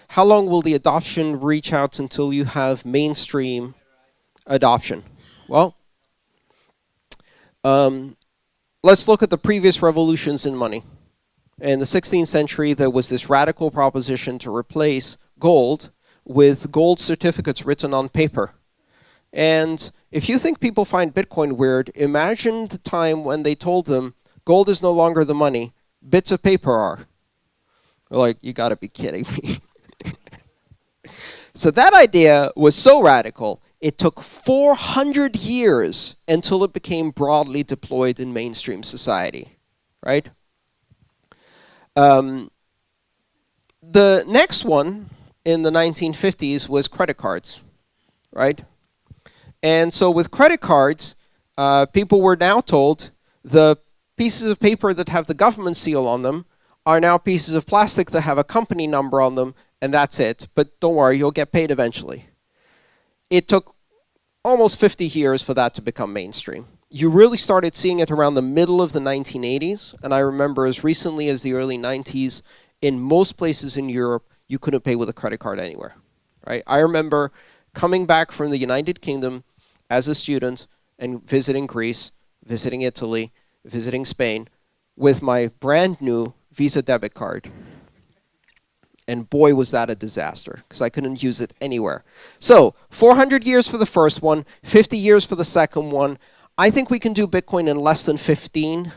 How long will the adoption reach out until you have mainstream adoption? Well, um, let's look at the previous revolutions in money. In the 16th century, there was this radical proposition to replace gold with gold certificates written on paper. And if you think people find Bitcoin weird, imagine the time when they told them gold is no longer the money, bits of paper are. They're like, you gotta be kidding me. So that idea was so radical, it took 400 years until it became broadly deployed in mainstream society, right? The next one in the 1950s was credit cards, right? And so with credit cards, people were now told the pieces of paper that have the government seal on them are now pieces of plastic that have a company number on them, and that's it. But don't worry, you'll get paid eventually. It took almost 50 years for that to become mainstream. You really started seeing it around the middle of the 1980s, and I remember as recently as the early 90s, in most places in Europe, you couldn't pay with a credit card anywhere, right? I remember coming back from the United Kingdom as a student and visiting Greece, visiting Italy, visiting Spain with my brand new Visa debit card. And boy, was that a disaster, because I couldn't use it anywhere. So 400 years for the first one, 50 years for the second one. I think we can do Bitcoin in less than 15,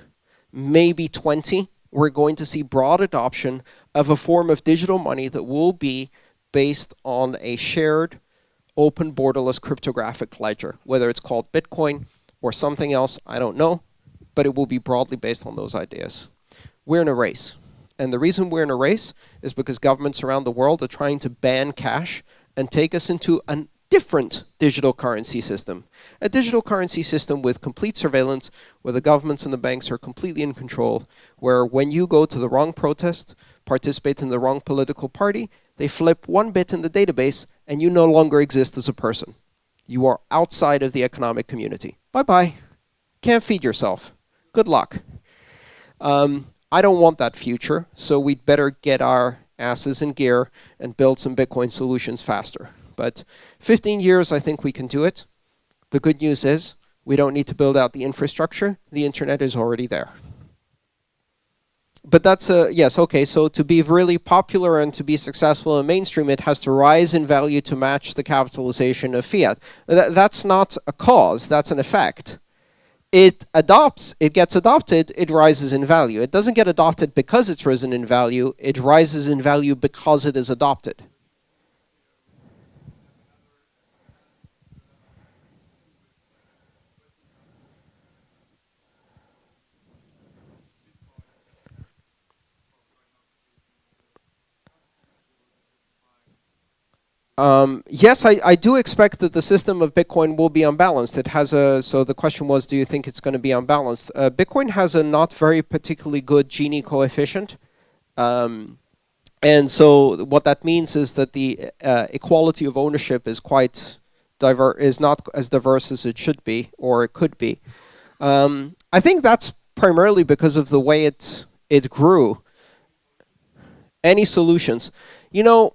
maybe 20. We're going to see broad adoption of a form of digital money that will be based on a shared open borderless cryptographic ledger. Whether it's called Bitcoin or something else, I don't know, but it will be broadly based on those ideas. We're in a race. And the reason we're in a race is because governments around the world are trying to ban cash and take us into a different digital currency system. A digital currency system with complete surveillance, where the governments and the banks are completely in control, where when you go to the wrong protest, participate in the wrong political party, they flip one bit in the database and you no longer exist as a person. You are outside of the economic community. Bye-bye. Can't feed yourself. Good luck. I don't want that future, so we'd better get our asses in gear and build some Bitcoin solutions faster. But 15 years, I think we can do it. The good news is we don't need to build out the infrastructure. The internet is already there. But that's yes, okay, so to be really popular and to be successful in mainstream, it has to rise in value to match the capitalization of fiat. That's not a cause, that's an effect. It gets adopted, it rises in value. It doesn't get adopted because it's risen in value, it rises in value because it is adopted. Yes, I do expect that the system of Bitcoin will be unbalanced. It has so the question was, do you think it's going to be unbalanced? Bitcoin has a not very particularly good Gini coefficient. And so what that means is that the equality of ownership is is not as diverse as it should be, or it could be. I think that's primarily because of the way it grew. Any solutions? You know,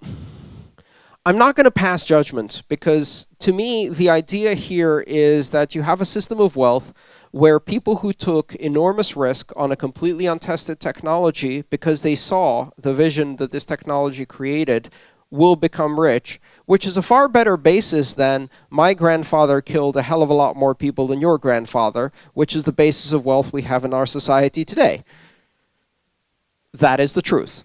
I'm not going to pass judgment, because to me, the idea here is that you have a system of wealth where people who took enormous risk on a completely untested technology because they saw the vision that this technology created will become rich, which is a far better basis than my grandfather killed a hell of a lot more people than your grandfather, which is the basis of wealth we have in our society today. That is the truth.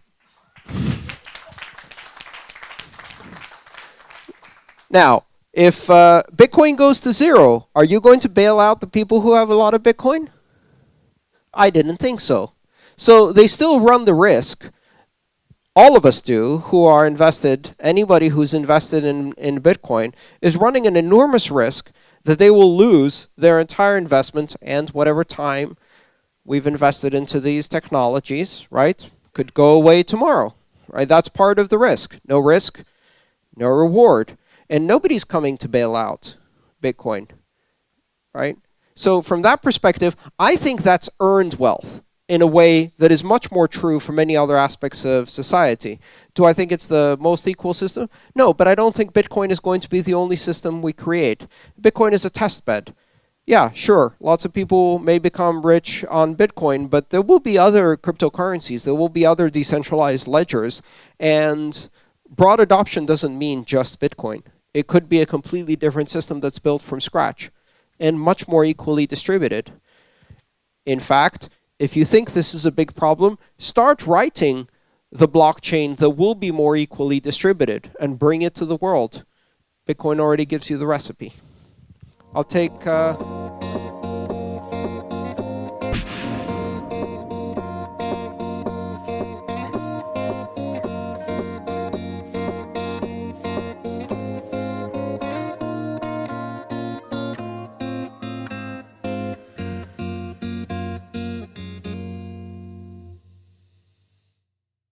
Now, if Bitcoin goes to zero, are you going to bail out the people who have a lot of Bitcoin? I didn't think so. So they still run the risk. All of us do, who are invested. Anybody who's invested in Bitcoin is running an enormous risk that they will lose their entire investment and whatever time we've invested into these technologies, right? Could go away tomorrow, right? That's part of the risk. No risk, no reward. And nobody's coming to bail out Bitcoin, right? So from that perspective, I think that's earned wealth. in a way that is much more true for many other aspects of society. Do I think it's the most equal system? No, but I don't think Bitcoin is going to be the only system we create. Bitcoin is a test bed. Yeah, sure, lots of people may become rich on Bitcoin, but there will be other cryptocurrencies, there will be other decentralized ledgers, and broad adoption doesn't mean just Bitcoin. It could be a completely different system that's built from scratch and much more equally distributed. In fact, if you think this is a big problem, start writing the blockchain that will be more equally distributed and bring it to the world. Bitcoin already gives you the recipe. I'll take